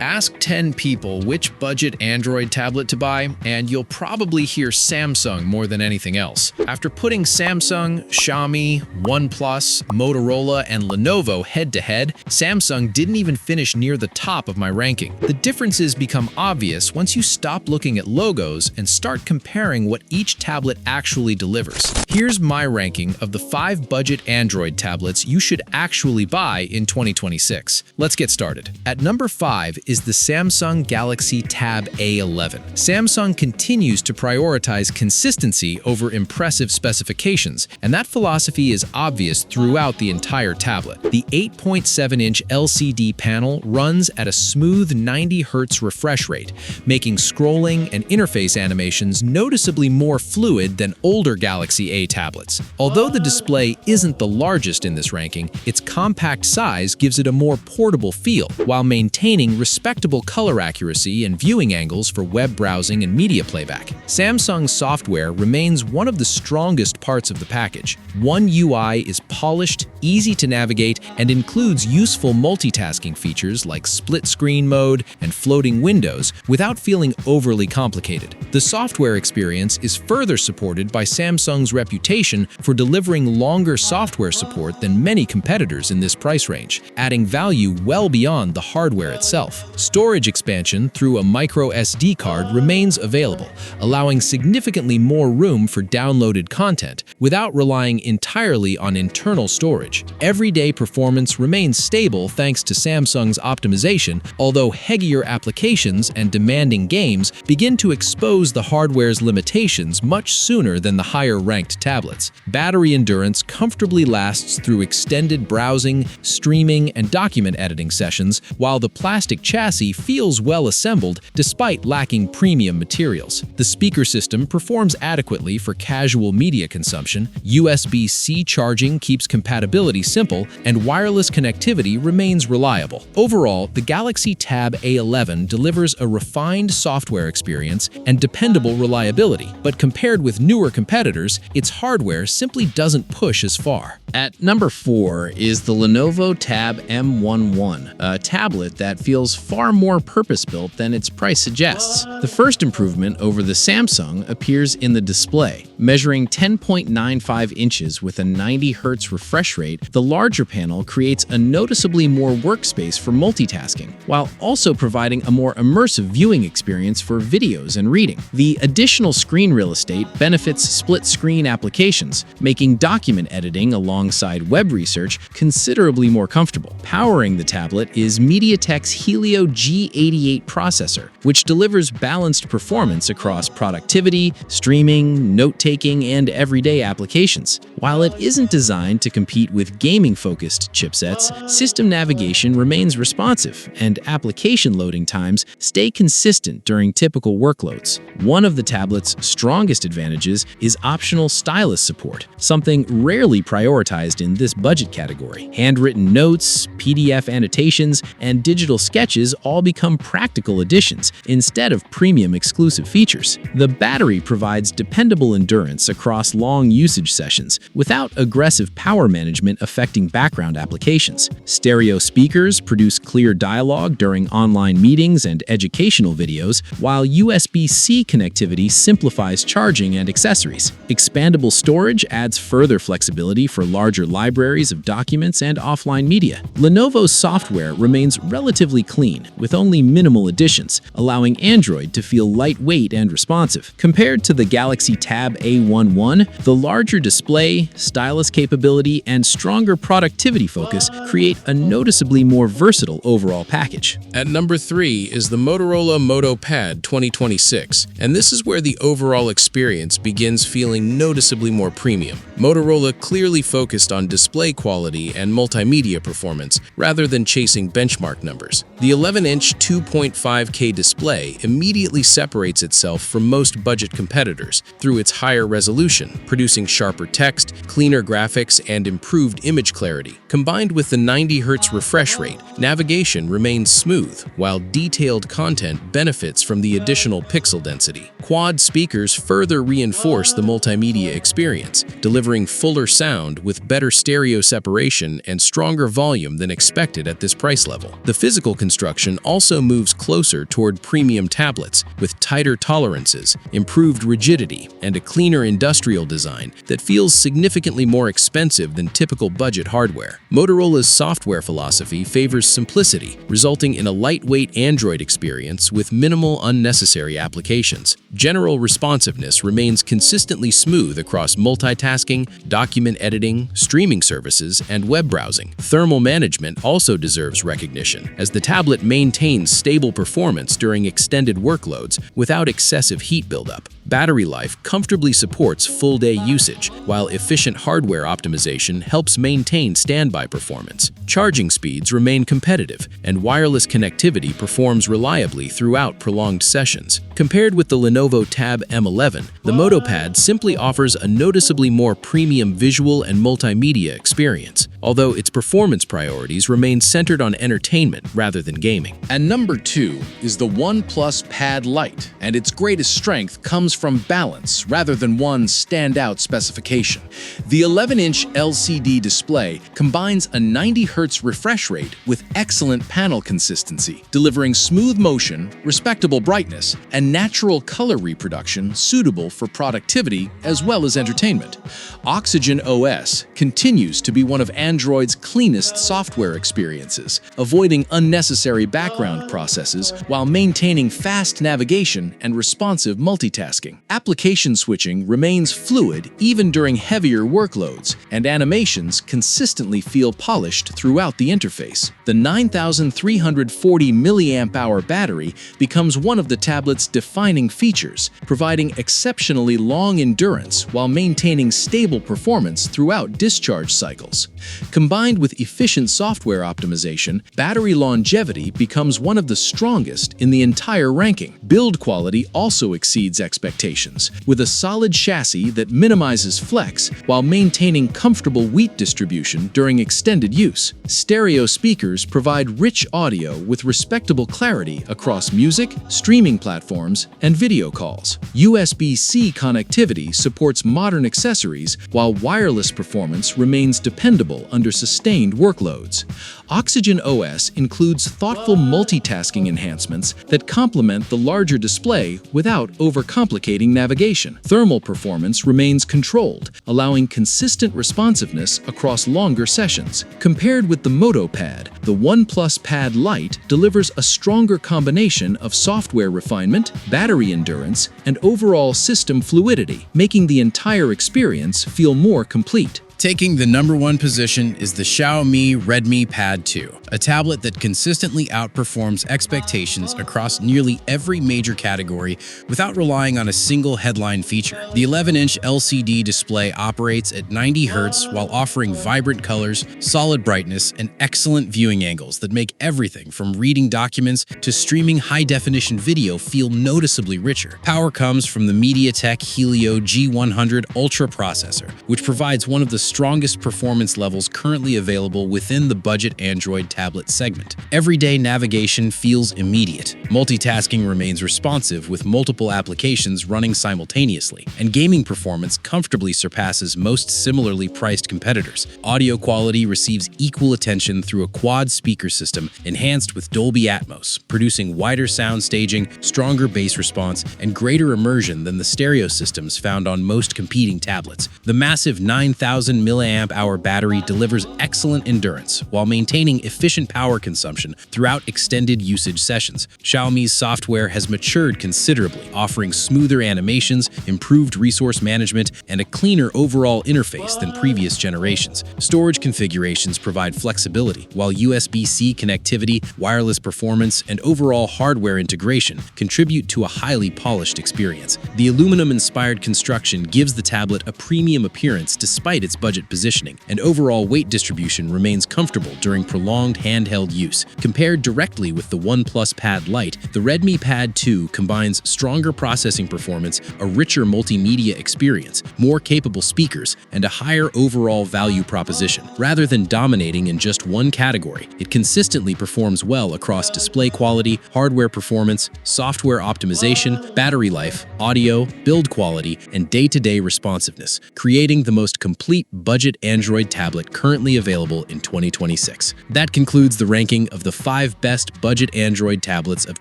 Ask 10 people which budget Android tablet to buy, and you'll probably hear Samsung more than anything else. After putting Samsung, Xiaomi, OnePlus, Motorola, and Lenovo head-to-head, Samsung didn't even finish near the top of my ranking. The differences become obvious once you stop looking at logos and start comparing what each tablet actually delivers. Here's my ranking of the 5 budget Android tablets you should actually buy in 2026. Let's get started. At number 5 is the Samsung Galaxy Tab A11. Samsung continues to prioritize consistency over impressive specifications, and that philosophy is obvious throughout the entire tablet. The 8.7-inch LCD panel runs at a smooth 90 Hz refresh rate, making scrolling and interface animations noticeably more fluid than older Galaxy A tablets. Although the display isn't the largest in this ranking, its compact size gives it a more portable feel, while maintaining respectable color accuracy and viewing angles for web browsing and media playback. Samsung's software remains one of the strongest parts of the package. One UI is polished, easy to navigate, and includes useful multitasking features like split-screen mode and floating windows without feeling overly complicated. The software experience is further supported by Samsung's reputation for delivering longer software support than many competitors in this price range, adding value well beyond the hardware itself. Storage expansion through a micro SD card remains available, allowing significantly more room for downloaded content without relying entirely on internal storage. Everyday performance remains stable thanks to Samsung's optimization, although heavier applications and demanding games begin to expose the hardware's limitations much sooner than the higher-ranked tablets. Battery endurance comfortably lasts through extended browsing, streaming, and document editing sessions, while the plastic chassis feels well assembled despite lacking premium materials. The speaker system performs adequately for casual media consumption, USB-C charging keeps compatibility simple, and wireless connectivity remains reliable. Overall, the Galaxy Tab A11 delivers a refined software experience and dependable reliability, but compared with newer competitors, its hardware simply doesn't push as far. At number 4 is the Lenovo Tab M11, a tablet that feels far more purpose-built than its price suggests. The first improvement over the Samsung appears in the display. Measuring 10.95 inches with a 90 Hz refresh rate, the larger panel creates a noticeably more workspace for multitasking, while also providing a more immersive viewing experience for videos and reading. The additional screen real estate benefits split-screen applications, making document editing alongside web research considerably more comfortable. Powering the tablet is MediaTek's Helio G88 processor, which delivers balanced performance across productivity, streaming, note-taking, and everyday applications. While it isn't designed to compete with gaming-focused chipsets, system navigation remains responsive, and application loading times stay consistent during typical workloads. One of the tablet's strongest advantages is optional stylus support, something rarely prioritized in this budget category. Handwritten notes, PDF annotations, and digital sketches all become practical additions instead of premium exclusive features. The battery provides dependable endurance across long usage sessions without aggressive power management affecting background applications. Stereo speakers produce clear dialogue during online meetings and educational videos, while USB-C connectivity simplifies charging and accessories. Expandable storage adds further flexibility for larger libraries of documents and offline media. Lenovo's software remains relatively clean, with only minimal additions, allowing Android to feel lightweight and responsive. Compared to the Galaxy Tab A11, the larger display, stylus capability, and stronger productivity focus create a noticeably more versatile overall package. At number 3 is the Motorola Moto Pad 2026, and this is where the overall experience begins feeling noticeably more premium. Motorola clearly focused on display quality and multimedia performance rather than chasing benchmark numbers. The 11-inch 2.5K display immediately separates itself from most budget competitors through its higher resolution, producing sharper text, cleaner graphics, and improved image clarity. Combined with the 90 Hz refresh rate, navigation remains smooth, while detailed content benefits from the additional pixel density. Quad speakers further reinforce the multimedia experience, delivering fuller sound with better stereo separation and stronger volume than expected at this price level. The physical construction selection also moves closer toward premium tablets with tighter tolerances, improved rigidity, and a cleaner industrial design that feels significantly more expensive than typical budget hardware. Motorola's software philosophy favors simplicity, resulting in a lightweight Android experience with minimal unnecessary applications. General responsiveness remains consistently smooth across multitasking, document editing, streaming services, and web browsing. Thermal management also deserves recognition, as the tablet maintains stable performance during extended workloads without excessive heat buildup. Battery life comfortably supports full-day usage, while efficient hardware optimization helps maintain standby performance. Charging speeds remain competitive, and wireless connectivity performs reliably throughout prolonged sessions. Compared with the Lenovo Tab M11, the Moto Pad simply offers a noticeably more premium visual and multimedia experience, although its performance priorities remain centered on entertainment rather than gaming. And number 2 is the OnePlus Pad Light, and its greatest strength comes from balance rather than one standout specification. The 11-inch LCD display combines a 90 Hz refresh rate with excellent panel consistency, delivering smooth motion, respectable brightness, and natural color reproduction suitable for productivity as well as entertainment. Oxygen OS continues to be one of Android's cleanest software experiences, avoiding unnecessary background processes while maintaining fast navigation and responsive multitasking. Application switching remains fluid even during heavier workloads, and animations consistently feel polished throughout the interface. The 9,340 mAh battery becomes one of the tablet's defining features, providing exceptionally long endurance while maintaining stable performance throughout discharge cycles. Combined with efficient software optimization, battery longevity becomes one of the strongest in the entire ranking. Build quality also exceeds expectations, with a solid chassis that minimizes flex while maintaining comfortable weight distribution during extended use. Stereo speakers provide rich audio with respectable clarity across music, streaming platforms, and video calls. USB-C connectivity supports modern accessories, while wireless performance remains dependable under sustained workloads. Oxygen OS includes thoughtful multitasking enhancements that complement the larger display without overcomplicating navigation. Thermal performance remains controlled, allowing consistent responsiveness across longer sessions. Compared with the Moto Pad, the OnePlus Pad Light delivers a stronger combination of software refinement, battery endurance, and overall system fluidity, making the entire experience feel more complete. Taking the number 1 position is the Xiaomi Redmi Pad 2, a tablet that consistently outperforms expectations across nearly every major category without relying on a single headline feature. The 11-inch LCD display operates at 90 Hz while offering vibrant colors, solid brightness, and excellent viewing angles that make everything from reading documents to streaming high-definition video feel noticeably richer. Power comes from the MediaTek Helio G100 Ultra processor, which provides one of the strongest performance levels currently available within the budget Android tablet segment. Everyday navigation feels immediate. Multitasking remains responsive with multiple applications running simultaneously, and gaming performance comfortably surpasses most similarly priced competitors. Audio quality receives equal attention through a quad speaker system enhanced with Dolby Atmos, producing wider sound staging, stronger bass response, and greater immersion than the stereo systems found on most competing tablets. The massive 9,000 mAh battery delivers excellent endurance while maintaining efficient power consumption throughout extended usage sessions. Xiaomi's software has matured considerably, offering smoother animations, improved resource management, and a cleaner overall interface than previous generations. Storage configurations provide flexibility, while USB-C connectivity, wireless performance, and overall hardware integration contribute to a highly polished experience. The aluminum-inspired construction gives the tablet a premium appearance despite its budget positioning, and overall weight distribution remains comfortable during prolonged handheld use. Compared directly with the OnePlus Pad Light, the Redmi Pad 2 combines stronger processing performance, a richer multimedia experience, more capable speakers, and a higher overall value proposition. Rather than dominating in just one category, it consistently performs well across display quality, hardware performance, software optimization, battery life, audio, build quality, and day-to-day responsiveness, creating the most complete budget Android tablet currently available in 2026. That concludes the ranking of the 5 best budget Android tablets of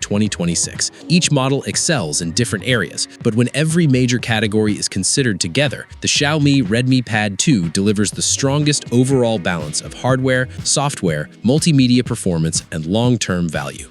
2026. Each model excels in different areas, but when every major category is considered together, the Xiaomi Redmi Pad 2 delivers the strongest overall balance of hardware, software, multimedia performance, and long-term value.